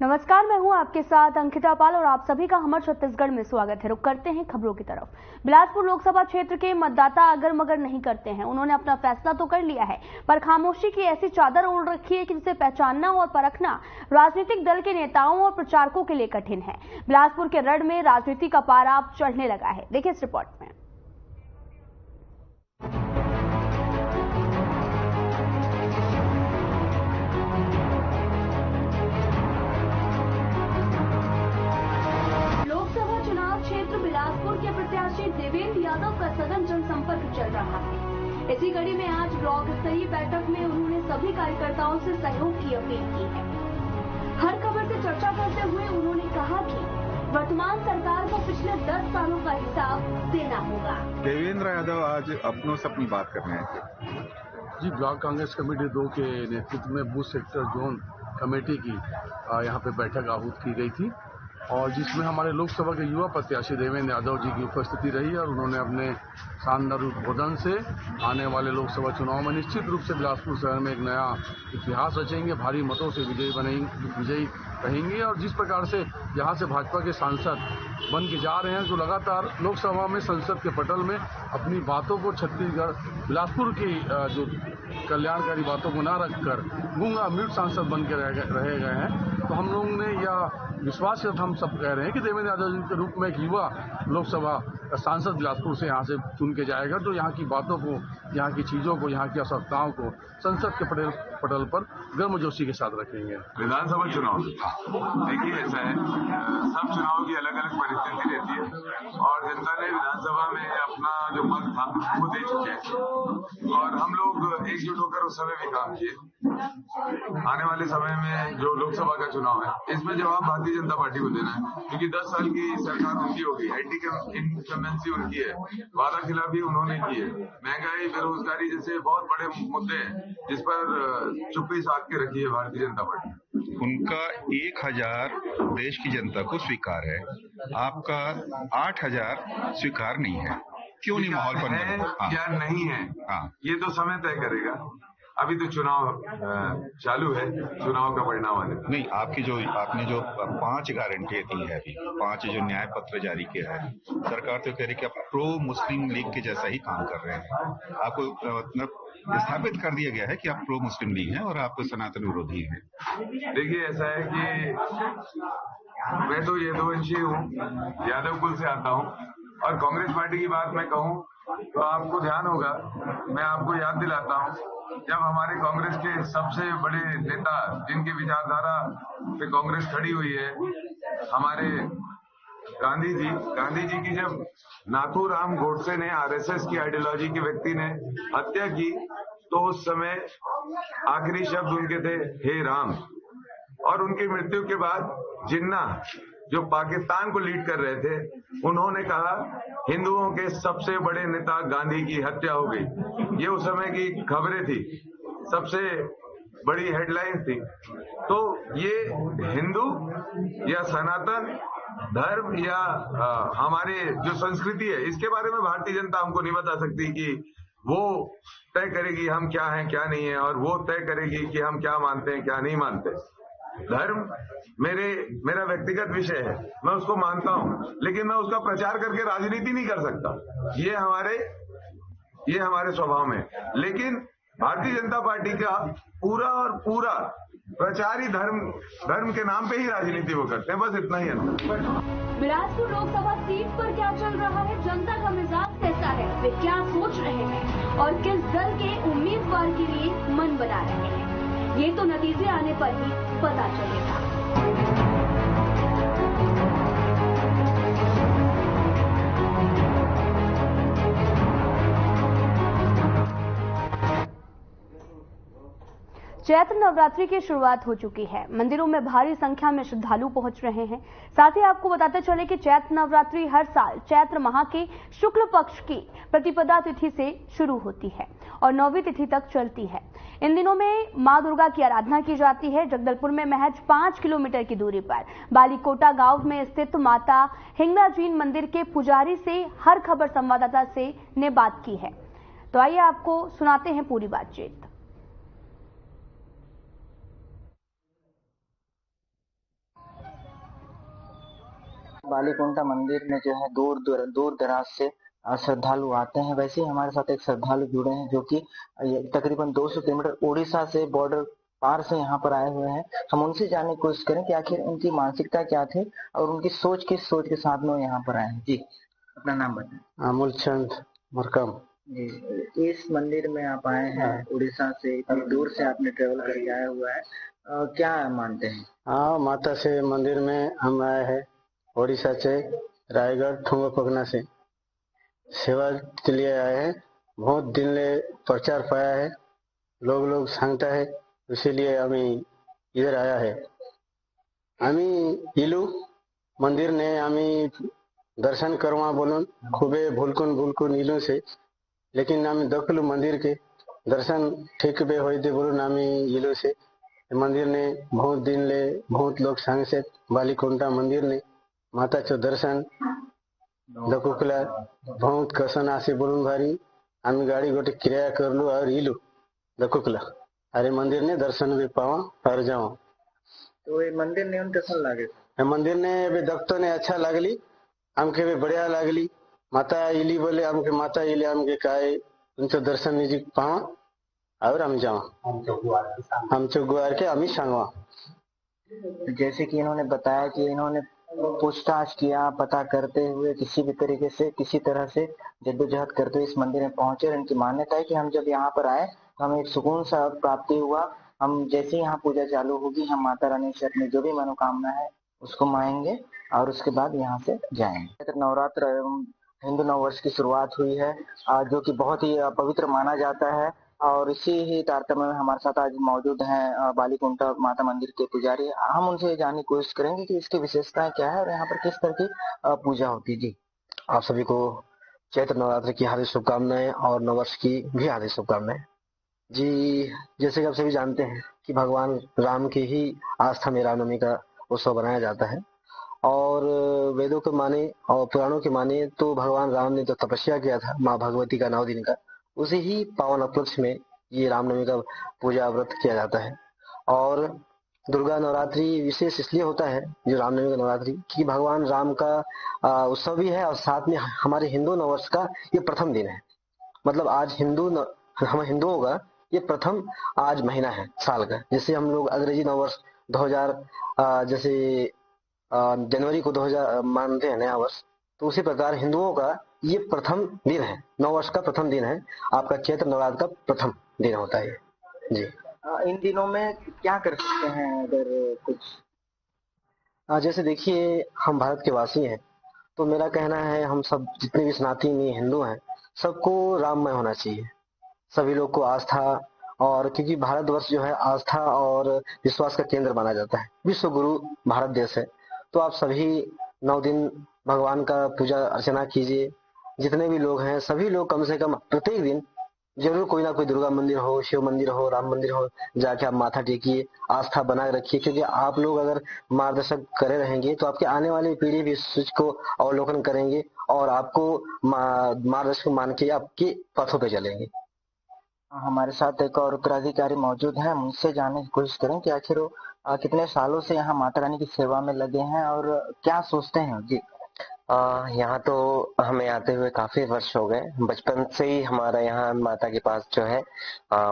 नमस्कार, मैं हूं आपके साथ अंकिता पाल और आप सभी का हमर छत्तीसगढ़ में स्वागत है। रुक करते हैं खबरों की तरफ। बिलासपुर लोकसभा क्षेत्र के मतदाता अगर मगर नहीं करते हैं। उन्होंने अपना फैसला तो कर लिया है, पर खामोशी की ऐसी चादर ओढ़ रखी है कि जिसे पहचानना और परखना राजनीतिक दल के नेताओं और प्रचारकों के लिए कठिन है। बिलासपुर के रड में राजनीति का पारा अब चढ़ने लगा है। देखिए इस रिपोर्ट में। क्षेत्र बिलासपुर के प्रत्याशी देवेंद्र यादव का सघन जनसंपर्क चल रहा है। इसी कड़ी में आज ब्लॉक स्तरीय बैठक में उन्होंने सभी कार्यकर्ताओं से सहयोग की अपील की है। हर खबर से चर्चा करते हुए उन्होंने कहा कि वर्तमान सरकार को पिछले 10 सालों का हिसाब देना होगा। देवेंद्र यादव आज अपनों से अपनी बात करने आए थे। जी, ब्लॉक कांग्रेस कमेटी 2 के नेतृत्व में बूथ सेक्टर जोन कमेटी की यहाँ पे बैठक आहूत की गई थी और जिसमें हमारे लोकसभा के युवा प्रत्याशी देवेंद्र यादव जी की उपस्थिति रही और उन्होंने अपने शानदार उद्बोधन से आने वाले लोकसभा चुनाव में निश्चित रूप से बिलासपुर शहर में एक नया इतिहास रचेंगे, भारी मतों से विजयी रहेंगे और जिस प्रकार से यहाँ से भाजपा के सांसद बन के जा रहे हैं, जो लगातार लोकसभा में संसद के पटल में अपनी बातों को छत्तीसगढ़ बिलासपुर की जो कल्याणकारी बातों को न रखकर गूंगा म्यूट सांसद बन के रहे गए हैं, तो हम लोगों ने यह विश्वास के साथ हम सब कह रहे हैं कि देवेंद्र यादव जी के रूप में एक युवा लोकसभा सांसद बिलासपुर से यहाँ से चुन के जाएगा, जो यहाँ की बातों को, यहाँ की चीजों को, यहाँ की आवश्यकताओं को संसद के पटल पर गर्मजोशी के साथ रखेंगे। विधानसभा चुनाव देखिए, ऐसा है, सब चुनाव की अलग अलग परिस्थिति रहती है और जनता ने विधानसभा में अपना जो मत था वो दे चुके हैं और हम लोग एकजुट होकर उस समय भी काम किए। आने वाले समय में जो लोकसभा का चुनाव है, इसमें जवाब भारतीय जनता पार्टी को देना है, क्योंकि 10 साल की सरकार उनकी होगी, एंटी इनकम्बेंसी उनकी है, वादा खिलाफी उन्होंने की है, महंगाई, बेरोजगारी जैसे बहुत बड़े मुद्दे हैं जिस पर चुप्पी साध के रखी है भारतीय जनता पार्टी। उनका 1000 देश की जनता को स्वीकार है, आपका 8000 स्वीकार नहीं है। क्यों नहीं माहौल पर या नहीं है, ये तो समय तय करेगा। अभी तो चुनाव चालू है, चुनाव का परिणाम आने नहीं। आपने जो 5 गारंटियां दी है, अभी 5 जो न्याय पत्र जारी किया है, सरकार तो कह रही है कि आप प्रो मुस्लिम लीग के जैसा ही काम कर रहे हैं। आपको मतलब स्थापित कर दिया गया है कि आप प्रो मुस्लिम लीग हैं और आप सनातन विरोधी हैं। देखिए, ऐसा है कि मैं तो यदुवंशी हूँ, यादव कुल से आता हूँ और कांग्रेस पार्टी की बात मैं कहूँ तो आपको ध्यान होगा, मैं आपको याद दिलाता हूँ, जब हमारे कांग्रेस के सबसे बड़े नेता जिनकी विचारधारा पे कांग्रेस खड़ी हुई है, हमारे गांधी जी की जब नाथूराम गोडसे ने आरएसएस की आइडियोलॉजी के व्यक्ति ने हत्या की, तो उस समय आखिरी शब्द उनके थे, हे राम। और उनकी मृत्यु के बाद जिन्ना, जो पाकिस्तान को लीड कर रहे थे, उन्होंने कहा हिंदुओं के सबसे बड़े नेता गांधी की हत्या हो गई। ये उस समय की खबरें थी, सबसे बड़ी हेडलाइन थी। तो ये हिंदू या सनातन धर्म या हमारे जो संस्कृति है, इसके बारे में भारतीय जनता हमको नहीं बता सकती कि वो तय करेगी हम क्या हैं क्या नहीं है, और वो तय करेगी कि हम क्या मानते हैं क्या नहीं मानते। धर्म मेरा व्यक्तिगत विषय है, मैं उसको मानता हूं, लेकिन मैं उसका प्रचार करके राजनीति नहीं कर सकता। ये हमारे स्वभाव में। लेकिन भारतीय जनता पार्टी का पूरा प्रचार ही धर्म के नाम पे ही राजनीति वो करते हैं, बस इतना ही अंतर। बिलासपुर लोकसभा सीट पर क्या चल रहा है, जनता का मिजाज कैसा है, वे क्या सोच रहे हैं और किस दल के उम्मीदवार के लिए मन बना रहे हैं, ये तो नतीजे आने पर ही पता चलेगा। चैत्र नवरात्रि की शुरुआत हो चुकी है। मंदिरों में भारी संख्या में श्रद्धालु पहुंच रहे हैं। साथ ही आपको बताते चले कि चैत्र नवरात्रि हर साल चैत्र माह के शुक्ल पक्ष की प्रतिपदा तिथि से शुरू होती है और 9वीं तिथि तक चलती है। इन दिनों में मां दुर्गा की आराधना की जाती है। जगदलपुर में महज 5 किलोमीटर की दूरी पर बालीकोटा गांव में स्थित माता हिंगलाजीन मंदिर के पुजारी से हर खबर संवाददाता ने बात की है। तो आइए आपको सुनाते हैं पूरी बातचीत। बालीकुंटा मंदिर में जो है दूर दराज से श्रद्धालु आते हैं। वैसे ही हमारे साथ एक श्रद्धालु जुड़े हैं जो कि तकरीबन 200 किलोमीटर उड़ीसा से बॉर्डर पार से यहाँ पर आए हुए हैं। हम उनसे जानने की कोशिश करें कि आखिर उनकी मानसिकता क्या थी और उनकी सोच किस सोच के साथ में यहाँ पर आए हैं। जी, अपना नाम बताएं। अमूल चंद मुरकम। जी, इस मंदिर में आप आए हैं उड़ीसा से, इतनी दूर से आपने ट्रेवल करके आया हुआ है, क्या मानते हैं? हाँ, माता से मंदिर में हम आए हैं उड़ीसा से, रायगढ़ ठुंगा पगना से सेवा के लिए आए हैं। बहुत दिन ले प्रचार पाया है, लोग सांगता है, इसीलिए हमें इधर आया है। हमें इलू मंदिर ने हमें दर्शन करवा बोलन खूबे भूलकुन इलू से, लेकिन हमें दखलू मंदिर के दर्शन ठीक बे होई दे बोलन हमें इलू से। मंदिर ने बहुत दिन ले बहुत लोग संग से बालीकुंटा मंदिर ने माता चो दर्शन दकुकला बहुत कसन आसे बोलून भारी हम गाड़ी गोटे किराया कर लू और इलू दकुकला अरे मंदिर ने दर्शन भी पावा और जाओ। तो ये मंदिर ने उन कैसा लगे? मंदिर ने भी दक्तो ने अच्छा लागली, हमके भी बढ़िया लागली। माता इली बोले हमके माता इली हमके काहे उनसे दर्शन निजी पावा और हम जाओ, हम चौगुआर के हम ही सांगवा। जैसे कि इन्होंने बताया कि इन्होंने पूछताछ किया, पता करते हुए किसी भी तरीके से किसी तरह से जद्दोजहद करते हुए इस मंदिर में पहुंचे। और इनकी मान्यता है कि हम जब यहाँ पर आए तो हमें एक सुकून सा प्राप्ति हुआ। हम जैसे ही यहाँ पूजा चालू होगी हम माता रानी से अपनी जो भी मनोकामना है उसको मांगेंगे और उसके बाद यहाँ से जाएंगे। नवरात्र एवं हिंदू नववर्ष की शुरुआत हुई है जो कि बहुत ही पवित्र माना जाता है। और इसी ही तारतम्य में हमारे साथ आज मौजूद हैं बालीकुंटा माता मंदिर के पुजारी। हम उनसे जानने की कोशिश करेंगे कि इसकी विशेषताएं क्या है और यहाँ पर किस तरह की पूजा होती है। जी, आप सभी को चैत्र नवरात्र की हार्दिक शुभकामनाएं और नववर्ष की भी हार्दिक शुभकामनाएं। जी, जैसे कि आप सभी जानते हैं कि भगवान राम की ही आस्था में रामनवमी का उत्सव बनाया जाता है और वेदों के माने और पुराणों के माने तो भगवान राम ने जो तपस्या किया था माँ भगवती का 9 दिन का, उसी ही पावन उपलक्ष्य में ये रामनवमी का पूजा व्रत किया जाता है। और दुर्गा नवरात्रि विशेष इसलिए होता है जो रामनवमी का नवरात्रि कि भगवान राम का उत्सव भी है और साथ में हमारे हिंदू नववर्ष का ये प्रथम दिन है। मतलब आज हम हिंदुओं का ये प्रथम आज महीना है साल का। जैसे हम लोग अंग्रेजी नववर्ष 2000 जैसे जनवरी को 2000 मानते हैं नया वर्ष, तो उसी प्रकार हिंदुओं का ये प्रथम दिन है, नववर्ष का प्रथम दिन है, आपका चैत्र नवरात्र का प्रथम दिन होता है। जी, इन दिनों में क्या कर सकते हैं अगर कुछ? जैसे देखिए, हम भारत के वासी हैं तो मेरा कहना है हम सब जितने भी सनातनी हिंदू हैं सबको राममय होना चाहिए। सभी लोग को आस्था, और क्योंकि भारतवर्ष जो है आस्था और विश्वास का केंद्र माना जाता है, विश्व गुरु भारत देश है, तो आप सभी 9 दिन भगवान का पूजा अर्चना कीजिए। जितने भी लोग हैं सभी लोग कम से कम प्रत्येक दिन जरूर कोई ना कोई दुर्गा मंदिर हो, शिव मंदिर हो, राम मंदिर हो, जाके आप माथा टेकिए, आस्था बनाए रखिए। क्योंकि आप लोग अगर मार्गदर्शन करे रहेंगे तो आपके आने वाली पीढ़ी भी इस चीज को अवलोकन करेंगे और आपको मार्गदर्शक मान के आपके पथों पे चलेंगे। हमारे साथ एक और उत्तराधिकारी मौजूद हैं, उनसे जानने की कोशिश करें कि आखिर वो कितने सालों से यहाँ माता रानी की सेवा में लगे हैं और क्या सोचते हैं। जी, यहाँ तो हमें आते हुए काफी वर्ष हो गए। बचपन से ही हमारा यहाँ माता के पास जो है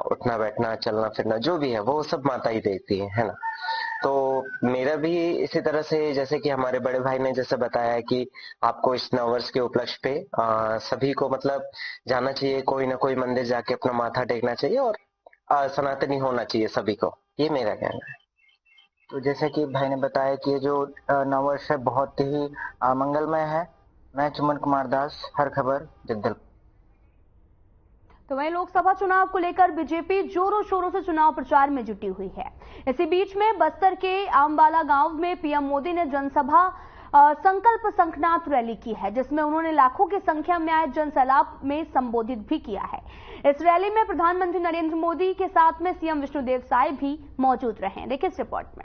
उठना बैठना चलना फिरना जो भी है वो सब माता ही देखती है ना। तो मेरा भी इसी तरह से, जैसे कि हमारे बड़े भाई ने जैसे बताया कि आपको इस नववर्ष के उपलक्ष्य पे सभी को मतलब जाना चाहिए, कोई ना कोई मंदिर जाके अपना माथा टेकना चाहिए और सनातनी होना चाहिए सभी को, ये मेरा कहना है। तो जैसे कि भाई ने बताया कि ये जो नववर्ष है बहुत ही मंगलमय है। मैं चुमन कुमार दास, हर खबर जगदलपुर। तो वहीं लोकसभा चुनाव को लेकर बीजेपी जोरों शोरों से चुनाव प्रचार में जुटी हुई है। इसी बीच में बस्तर के आमबाला गांव में पीएम मोदी ने जनसभा संकल्प संकनाथ रैली की है, जिसमें उन्होंने लाखों की संख्या में आए जनसैलाब में संबोधित भी किया है। इस रैली में प्रधानमंत्री नरेंद्र मोदी के साथ में सीएम विष्णुदेव साय भी मौजूद रहे। देखिए इस रिपोर्ट में।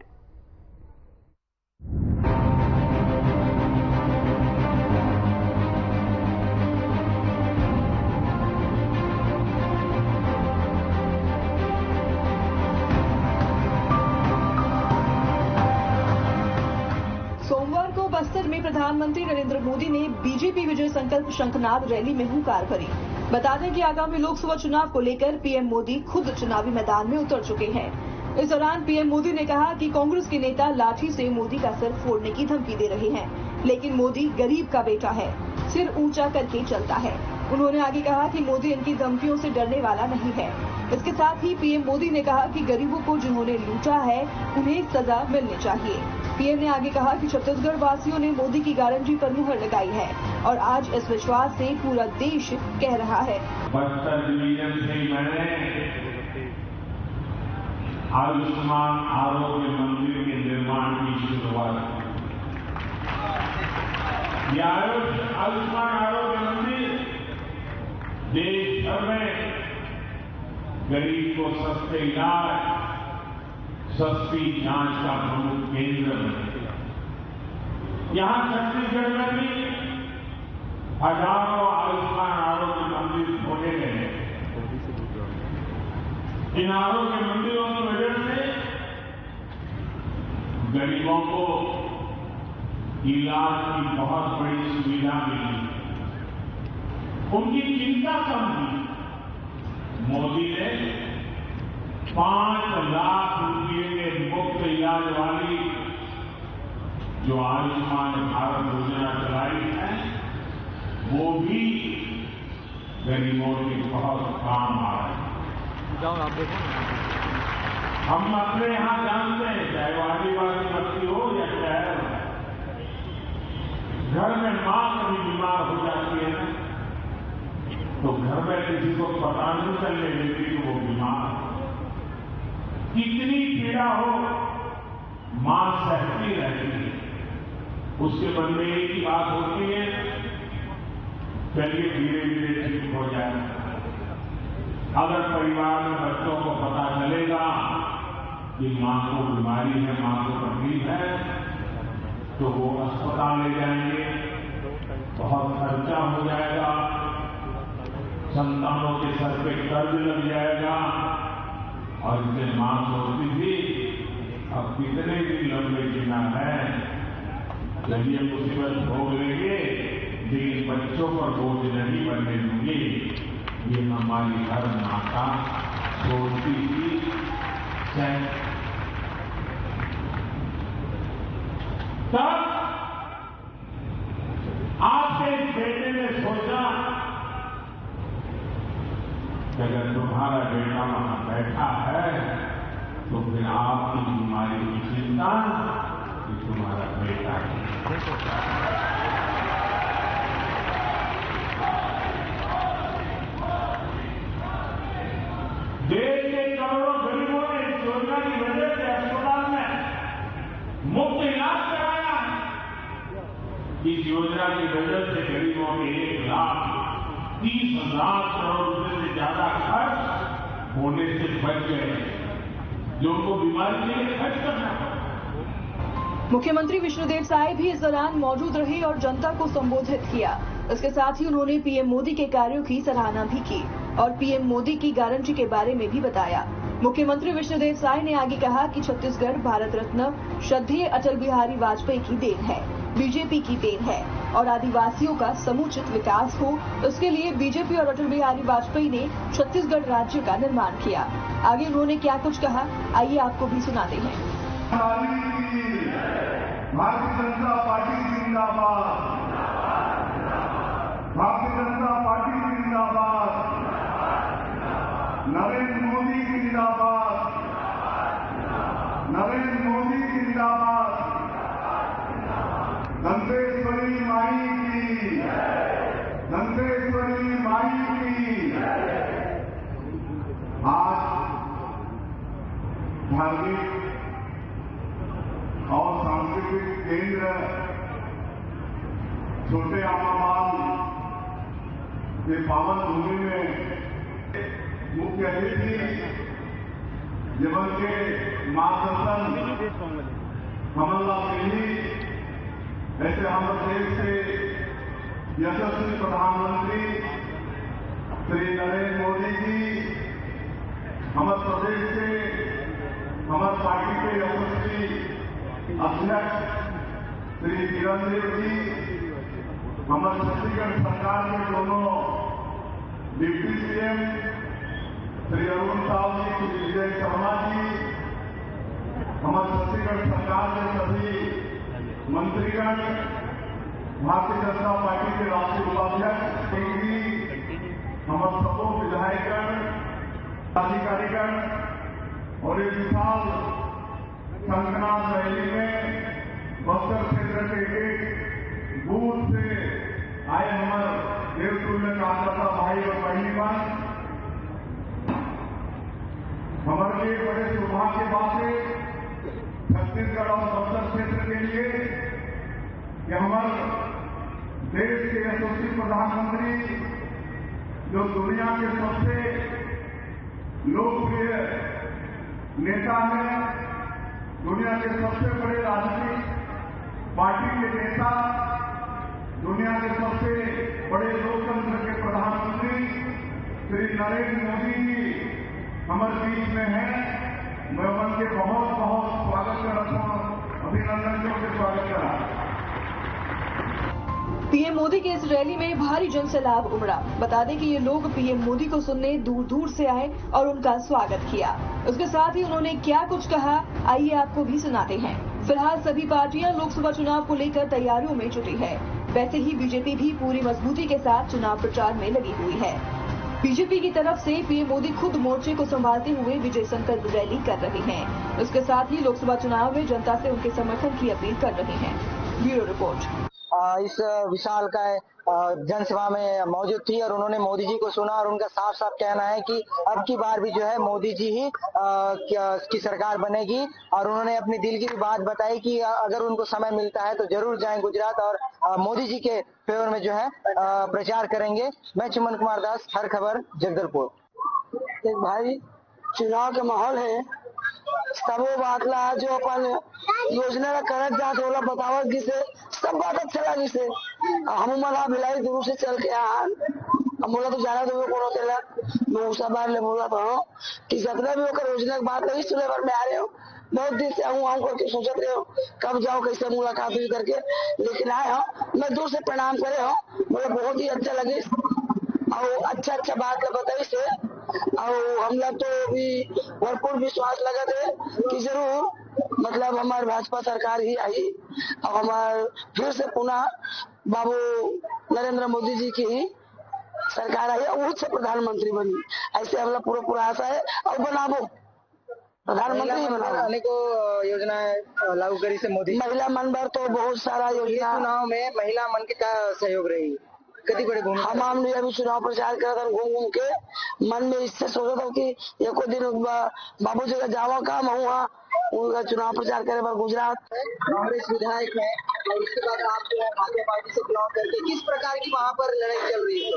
सोमवार को बस्तर में प्रधानमंत्री नरेंद्र मोदी ने बीजेपी विजय संकल्प शंखनाद रैली में हुंकार भरी। बता दें कि आगामी लोकसभा चुनाव को लेकर पीएम मोदी खुद चुनावी मैदान में उतर चुके हैं। इस दौरान पीएम मोदी ने कहा कि कांग्रेस के नेता लाठी से मोदी का सिर फोड़ने की धमकी दे रहे हैं, लेकिन मोदी गरीब का बेटा है, सिर ऊंचा करके चलता है। उन्होंने आगे कहा कि मोदी इनकी धमकियों से डरने वाला नहीं है। इसके साथ ही पीएम मोदी ने कहा कि गरीबों को जिन्होंने लूटा है उन्हें सजा मिलनी चाहिए। पीएम ने आगे कहा कि छत्तीसगढ़ वासियों ने मोदी की गारंटी पर मुहर लगाई है और आज इस विश्वास से पूरा देश कह रहा है। बस्तर डिवीजन से मैंने आयुष्मान आरोग्य मंदिर के निर्माण की शुरुआत की। आयुष्मान आरोग्य मंदिर देश भर में गरीब को सस्ते इलाज, सस्ती जांच का प्रमुख केंद्र बने। यहां छत्तीसगढ़ में भी हजारों आयुष्मान आरोग्य मंदिर खोले गए। इन आरोग्य मंदिरों की वजह से गरीबों को इलाज की बहुत बड़ी सुविधा मिली, उनकी चिंता कम हुई। मोदी ने 5 लाख रुपये के मुफ्त इलाज वाली जो आयुष्मान भारत योजना चलाई है, वो भी गरीबों के बहुत काम आ रही है। हम अपने यहाँ जानते हैं, चाहे वो आदिवासी बस्ती हो या शहर, घर में मां कभी बीमार हो जाती है ना, तो घर में किसी को पता नहीं चलने देती कि वो बीमार, कितनी पीड़ा हो मां सहती रहती है। उसके मन में एक ही बात होती है, चलिए धीरे धीरे ठीक हो जाए। अगर परिवार में बच्चों को पता चलेगा कि मां को बीमारी है, मां को तकलीफ है, तो वो अस्पताल ले जाएंगे, बहुत खर्चा हो जाएगा, संतानों के सर पे कर्ज लग जाएगा। और इससे मां सोचती थी अब कितने दिन लंबे जीना है, चलिए मुसीबत भोग लेंगे लेकिन बच्चों पर बोझ नहीं बनने दूंगी। ये हमारी हर माता सोचती थी। तब आपके बेटे ने सोचा अगर तुम्हारा बेटा वहां बैठा है तो फिर आपकी बीमारी की चिंता कि तुम्हारा बेटा है। देश के करोड़ों गरीबों ने इस योजना की वजह से अस्पताल में मुफ्त इलाज कराया है। इस योजना की वजह से गरीबों के 1,30,000 करोड़ रुपए से ज्यादा खर्च होने से बच गए, जो उनको बीमारी के लिए खर्च करना पड़ा। मुख्यमंत्री विष्णुदेव साय भी इस दौरान मौजूद रहे और जनता को संबोधित किया। इसके साथ ही उन्होंने पीएम मोदी के कार्यों की सराहना भी की और पीएम मोदी की गारंटी के बारे में भी बताया। मुख्यमंत्री विष्णुदेव साय ने आगे कहा कि छत्तीसगढ़ भारत रत्न श्रद्धेय अटल बिहारी वाजपेयी की देन है, बीजेपी की देन है और आदिवासियों का समुचित विकास हो, इसके लिए बीजेपी और अटल बिहारी वाजपेयी ने छत्तीसगढ़ राज्य का निर्माण किया। आगे उन्होंने क्या कुछ कहा, आइए आपको भी सुनाते हैं। भारतीय जनता पार्टी जिंदाबाद, भारतीय जनता पार्टी जिंदाबाद, नरेंद्र मोदी जिंदाबाद, नरेंद्र मोदी जिंदाबाद, दंतेश्वरी माई की, दंतेश्वरी माई की। आज धार्मिक और सांस्कृतिक केंद्र छोटे आमाबाद के पावन भूमि में मुख्य अतिथि जीवन के मार्गदर्शन कमलनाथ सिंह, ऐसे हम देश के यशस्वी प्रधानमंत्री श्री नरेंद्र मोदी जी, हमारे प्रदेश के हमारे पार्टी के यशस्वी अध्यक्ष श्री किरण देव जी, हमारे छत्तीसगढ़ सरकार के दोनों डिप्टी सीएम श्री अरुण साहु जी, श्री विजय शर्मा जी, हमारे छत्तीसगढ़ सरकार के सभी मंत्रीगण, भारतीय जनता पार्टी के राष्ट्रीय उपाध्यक्ष सिंह जी, हमारे सबों विधायकगण, अधिकारीगण और एक विशाल शंखनाद रैली में बस्तर क्षेत्र के एक बूथ से आए हमारे देवतुल्य कार्यकर्ता भाई और बहनीगण, हमारे लिए बड़े सौभाग्य की बात है छत्तीसगढ़ और बस्तर क्षेत्र के लिए कि हमारे देश के यशस्वी प्रधानमंत्री, जो दुनिया के सबसे लोकप्रिय नेता हैं, दुनिया के सबसे बड़े राजनीतिक पार्टी के नेता, दुनिया के सबसे बड़े लोकतंत्र के प्रधानमंत्री श्री नरेंद्र मोदी जी हमारे बीच में हैं। मैं उनके बहुत बहुत स्वागत करता हूं, अभिनंदन के स्वागत करा। पीएम मोदी के इस रैली में भारी जनसैलाब उमड़ा। बता दें कि ये लोग पीएम मोदी को सुनने दूर दूर से आए और उनका स्वागत किया। उसके साथ ही उन्होंने क्या कुछ कहा, आइए आपको भी सुनाते हैं। फिलहाल सभी पार्टियां लोकसभा चुनाव को लेकर तैयारियों में जुटी है। वैसे ही बीजेपी भी पूरी मजबूती के साथ चुनाव प्रचार में लगी हुई है। बीजेपी की तरफ से पीएम मोदी खुद मोर्चे को संभालते हुए विजय संकल्प रैली कर रहे हैं। उसके साथ ही लोकसभा चुनाव में जनता से उनके समर्थन की अपील कर रहे हैं। Bureau report. इस विशाल का जनसभा में मौजूद थी और उन्होंने मोदी जी को सुना और उनका साफ साफ कहना है कि अब की बार भी जो है मोदी जी ही की सरकार बनेगी। और उन्होंने अपनी दिल की बात बताई कि अगर उनको समय मिलता है तो जरूर जाएं गुजरात और मोदी जी के फेवर में जो है प्रचार करेंगे। मैं चुमन कुमार दास, हर खबर जगदलपुर। भाई चुनाव के माहौल है, सब बातला जो अपन योजना करत जात होला बतावत किसे सब बात अच्छा लगी से हम मना भिलाई दूर से चल के हम बोला तो जाना तो कौन होते मैं उस बार ले बोला था कि जितना भी होकर योजना की बात नहीं सुने पर मैं आ रहे हूँ, बहुत दिन से आऊँ करके सोचते रहे हो कब जाओ कैसे मुलाकात हुई करके, लेकिन आए हो मैं दूर से प्रणाम करे हो, मुझे बहुत ही अच्छा लगे और अच्छा बात बताई से और हम लोग तो भी भरपूर विश्वास लगा थे कि जरूर मतलब हमारे भाजपा सरकार ही आई और हमारे फिर से पुनः बाबू नरेंद्र मोदी जी की ही सरकार आई और उच्च प्रधानमंत्री बनी। ऐसे हम लोग पूरा आशा है और बनाबो प्रधानमंत्री बनाओ। अनेकों योजनाएं लागू करी से मोदी। महिला मन पर तो बहुत सारा योजना चुनाव में महिला मन के क्या सहयोग रही, कति बड़े भूमिका। हमने अभी चुनाव प्रचार करा था, घूम के मन में इससे सोचा था कि एको दिन बाबू जी का जावा काम हुआ उनका चुनाव प्रचार करे पर गुजरात कांग्रेस विधायक है और उसके बाद आप जो है भाजपा पार्टी से बिलोंग करके किस प्रकार की वहाँ पर लड़ाई चल रही है?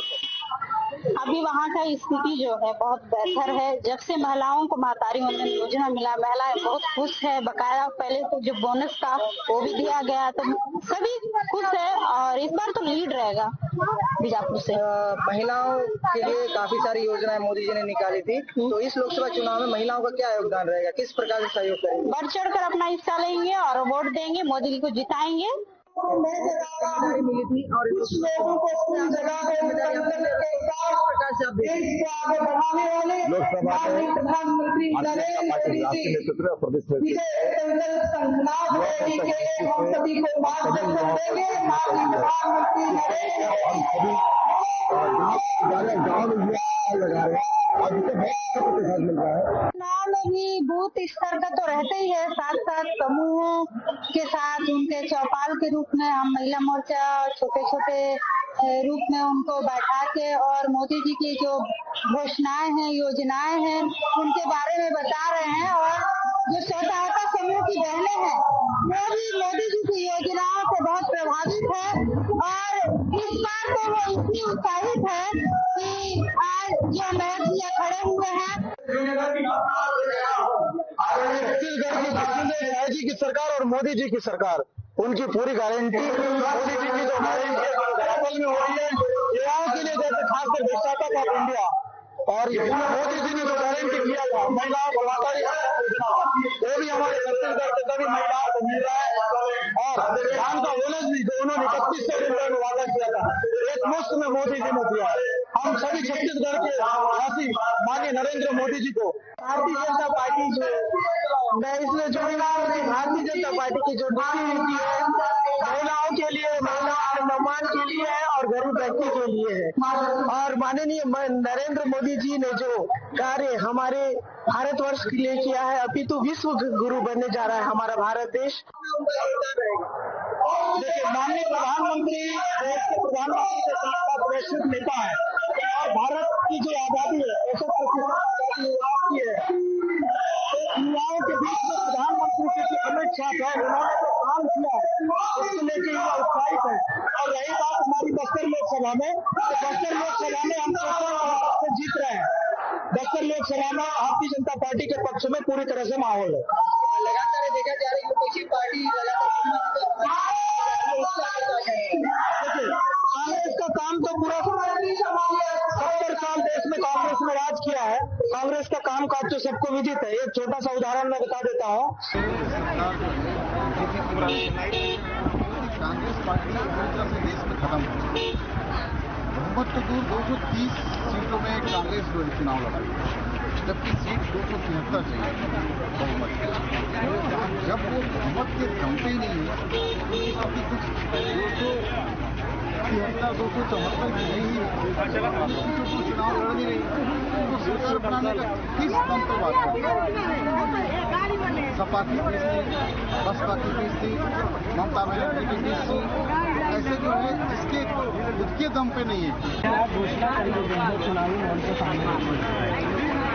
अभी वहाँ का स्थिति जो है बहुत बेहतर है। जब से महिलाओं को मातारी वंदन योजना मिला, महिलाएं बहुत खुश है। बकाया पहले तो जो बोनस था वो भी दिया गया, तो सभी खुश है और इस बार तो लीड रहेगा बीजापुर से। महिलाओं के लिए काफी सारी योजनाएं मोदी जी ने निकाली थी, तो इस लोकसभा चुनाव में महिलाओं का क्या योगदान रहेगा, किस प्रकार से सहयोग करेंगे? बढ़ चढ़ कर अपना हिस्सा लेंगे और वोट देंगे, मोदी जी को जिताएंगे। मिली थी और कुछ लोगों को लोकसभा प्रधानमंत्री नेतृत्व प्रदेश चुनाव में भी बूथ स्तर का तो रहते ही है, साथ साथ समूहों के साथ उनके चौपाल के रूप में हम महिला मोर्चा छोटे छोटे रूप में उनको बैठा के और मोदी जी की जो घोषणाएं हैं, योजनाएं हैं, उनके बारे में बता रहे हैं। और जो स्वसहायता समूह की बहनें हैं वो भी मोदी जी की योजनाओं से बहुत प्रभावित है और इस बार तो वो इतनी उत्साहित है कि आज जो महिला खड़े हुए हैं। छत्तीसगढ़ जी की सरकार और मोदी जी की सरकार, उनकी पूरी गारंटी मोदी जी की जो गारंटी में हो रही है युवाओं के लिए, जैसे खासकर स्टार्टअप ऑफ इंडिया और मोदी जी ने जो गारंटी किया था महिलाओं को वो भी हमारे छत्तीसगढ़ के सभी महिलाओं को मिल रहा है। और धान का बोनस भी जो उन्होंने 3100 रुपये में वादा किया था एक मुश्त में मोदी जी ने दिया है। हम सभी छत्तीसगढ़ के वासी माननीय नरेंद्र मोदी जी को भारतीय जनता पार्टी जो मैं इसलिए जोड़ना भारतीय जनता पार्टी की जो नीति है महिलाओं के लिए, महिलाओं के सम्मान के लिए है और गरीब व्यक्ति के लिए है। और माननीय नरेंद्र मोदी जी ने जो कार्य हमारे भारतवर्ष के लिए किया है, अपितु विश्व गुरु बनने जा रहा है हमारा भारत देश। देखिए माननीय प्रधानमंत्री देश के प्रधानमंत्री के साथ साथ वैश्विक नेता है और भारत की जो आजादी है 100% युवाओं की है। तो युवाओं के बीच में प्रधानमंत्री की अमित शाह है, उन्होंने जो काम किया उसको लेकर युवा उत्साहित है। और रही बात हमारी बस्तर लोकसभा में, तो बस्तर लोकसभा में हम से जीत रहे हैं। बस्तर लोकसभा में भारतीय जनता पार्टी के पक्ष में पूरी तरह से माहौल है। लगातार देखा जा रही है पार्टी कांग्रेस का काम तो पूरा 70 साल देश में कांग्रेस ने राज किया है। कांग्रेस का काम काज तो सबको विदित है। एक छोटा सा उदाहरण मैं बता देता हूँ। कांग्रेस पार्टी पूरी तरह से देश में खत्म हो गई। बहुमत तो दूर 230 सीटों में कांग्रेस चुनाव लड़ाई, जबकि सीट 273 चाहिए बहुमत के। जब वो बहुमत के दम पे ही नहीं है तो कुछ 274 की नहीं चुनाव लड़ नहीं रही तो सरकार बनाने का किस दम पर बात करती? सपा की पीस थी, बसपा की पीस थी, ममता बनर्जी की पीस थी, ऐसे जो है जिसके खुद के दम पे नहीं है। चुनावी मंच के सामने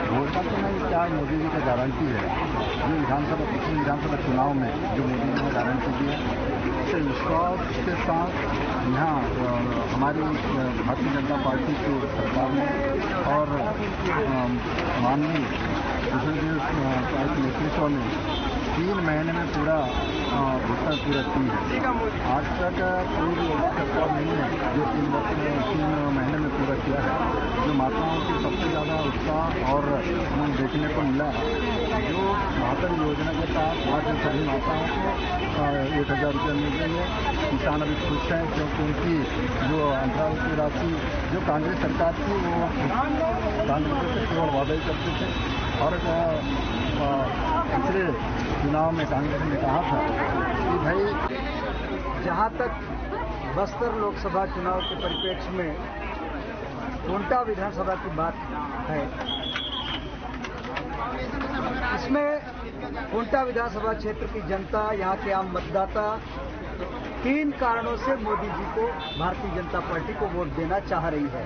घोषणा तो नहीं, क्या मोदी जी का गारंटी है जो पिछले विधानसभा चुनाव में जो मोदी जी ने गारंटी दी है उससे विश्वास के साथ यहाँ हमारी भारतीय जनता पार्टी की सरकार ने और माननीय दूसरे के नेतृत्व में 3 महीने में पूरा घोषणा पूरा की है। आज तक कोई सरकार नहीं है जो 3 महीने में पूरा किया है। जो माताओं की सबसे ज़्यादा उत्साह और देखने को मिला जो मातृ योजना के तहत आज सभी माताओं को 1000 रुपये मिल रही है। किसान अभी खुश हैं क्योंकि उनकी जो अंतराल की राशि जो कांग्रेस सरकार थी वो कांग्रेस से केवल वादा ही करते थे। और पिछले चुनाव में कांग्रेस ने कहा था कि भाई जहां तक बस्तर लोकसभा चुनाव के परिप्रेक्ष्य में कोंटा विधानसभा की बात है, इसमें कोंटा विधानसभा क्षेत्र की जनता, यहाँ के आम मतदाता 3 कारणों से मोदी जी को, भारतीय जनता पार्टी को वोट देना चाह रही है।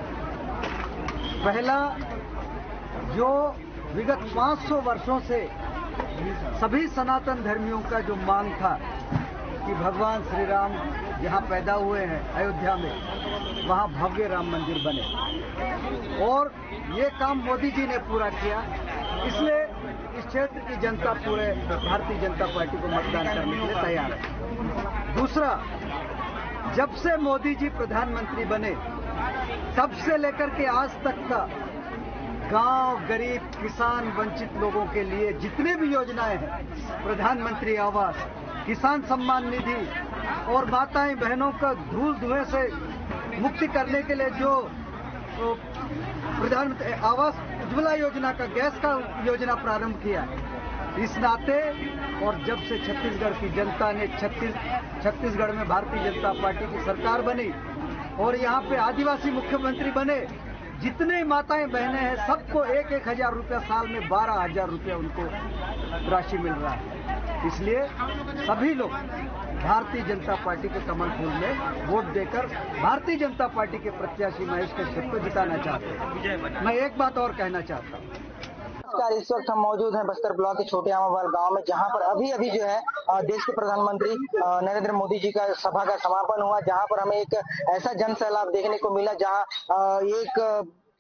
पहला, जो विगत 500 वर्षों से सभी सनातन धर्मियों का जो मांग था कि भगवान श्री राम जहाँ पैदा हुए हैं अयोध्या में, वहाँ भव्य राम मंदिर बने और ये काम मोदी जी ने पूरा किया। इसलिए इस क्षेत्र की जनता पूरे भारतीय जनता पार्टी को मतदान करने के लिए तैयार है। दूसरा, जब से मोदी जी प्रधानमंत्री बने तब से लेकर के आज तक का गांव, गरीब, किसान, वंचित लोगों के लिए जितने भी योजनाएं हैं, प्रधानमंत्री आवास, किसान सम्मान निधि और माताएं बहनों का धूल धुएं से मुक्ति करने के लिए जो प्रधानमंत्री आवास उज्ज्वला योजना का, गैस का योजना प्रारंभ किया, इस नाते और जब से छत्तीसगढ़ की जनता ने छत्तीसगढ़ में भारतीय जनता पार्टी की सरकार बनी और यहाँ पे आदिवासी मुख्यमंत्री बने, जितने माताएं बहनें हैं सबको 1,000 रुपया साल में 12,000 रुपया उनको राशि मिल रहा है। इसलिए सभी लोग भारतीय जनता पार्टी के कमल फूल में वोट देकर भारतीय जनता पार्टी के प्रत्याशी महेश कश्यप को जिताना चाहते हैं। मैं एक बात और कहना चाहता हूँ। इस वक्त हम मौजूद हैं बस्तर ब्लॉक के छोटे आमावाल गांव में, जहां पर अभी जो है देश के प्रधानमंत्री नरेंद्र मोदी जी का सभा का समापन हुआ, जहां पर हमें एक ऐसा जन सैलाब देखने को मिला जहां एक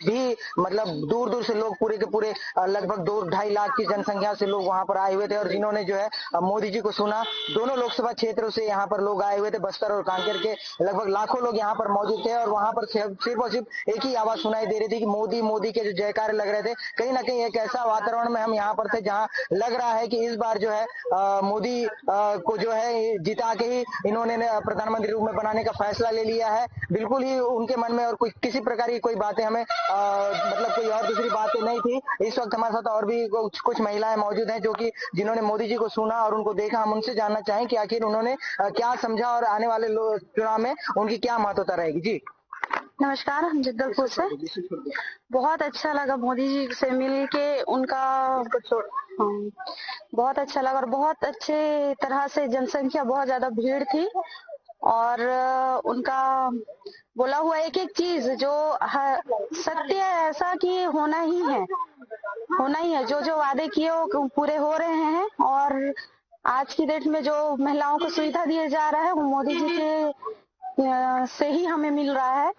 भी मतलब दूर दूर से लोग पूरे के पूरे लगभग 2-2.5 लाख की जनसंख्या से लोग वहां पर आए हुए थे और जिन्होंने जो है मोदी जी को सुना। दोनों लोकसभा क्षेत्रों से यहाँ पर लोग आए हुए थे, बस्तर और कांकेर के लगभग लाखों लोग यहाँ पर मौजूद थे और वहां पर सिर्फ और सिर्फ एक ही आवाज सुनाई दे रही थी कि मोदी मोदी के जो जयकारे लग रहे थे। कहीं ना कहीं एक ऐसा वातावरण में हम यहाँ पर थे जहाँ लग रहा है कि इस बार जो है मोदी को जो है जिता के ही इन्होंने प्रधानमंत्री रूप में बनाने का फैसला ले लिया है। बिल्कुल ही उनके मन में और किसी प्रकार की कोई बातें हमें मतलब कोई और दूसरी बातें नहीं थी। इस वक्त हमारे साथ और भी कुछ महिलाएं मौजूद हैं जो कि जिन्होंने मोदी जी को सुना और उनको देखा। हम उनसे जानना चाहें कि आखिर उन्होंने क्या समझा और आने वाले चुनाव में उनकी क्या महत्वता रहेगी। जी नमस्कार, हम जगदलपुर से। बहुत अच्छा लगा मोदी जी से मिल के, उनका बहुत अच्छा लगा और बहुत अच्छे तरह से जनसंख्या बहुत ज्यादा भीड़ थी और उनका बोला हुआ एक एक चीज जो सत्य है, ऐसा कि होना ही है। जो जो वादे किए वो पूरे हो रहे हैं और आज की डेट में जो महिलाओं को सुविधा दिया जा रहा है वो मोदी जी के से ही हमें मिल रहा है।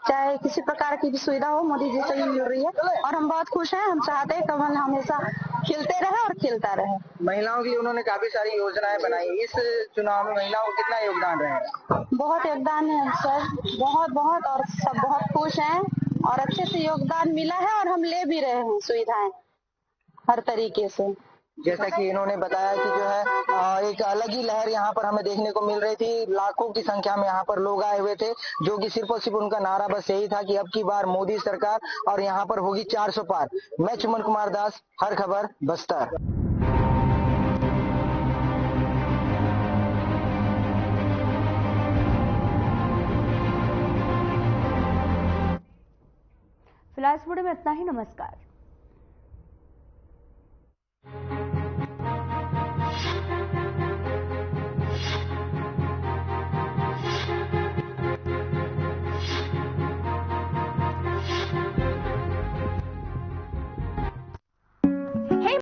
चाहे किसी प्रकार की भी सुविधा हो मोदी जी से ही मिल रही है और हम बहुत खुश हैं। हम चाहते हैं कमल हमेशा खिलते रहे और खिलता रहे। महिलाओं की उन्होंने काफी सारी योजनाएं बनाई। इस चुनाव में महिलाओं को कितना योगदान रहा? बहुत योगदान है सर, बहुत और सब बहुत खुश हैं और अच्छे से योगदान मिला है और हम ले भी रहे हैं सुविधाएं हर तरीके से। जैसा कि इन्होंने बताया कि जो है एक अलग ही लहर यहाँ पर हमें देखने को मिल रही थी। लाखों की संख्या में यहाँ पर लोग आए हुए थे जो कि सिर्फ और सिर्फ उनका नारा बस यही था कि अब की बार मोदी सरकार और यहाँ पर होगी 400 पार। मैं चुमन कुमार दास, हर खबर बस्तर। फिलहाल इस वीडियो में इतना ही। नमस्कार।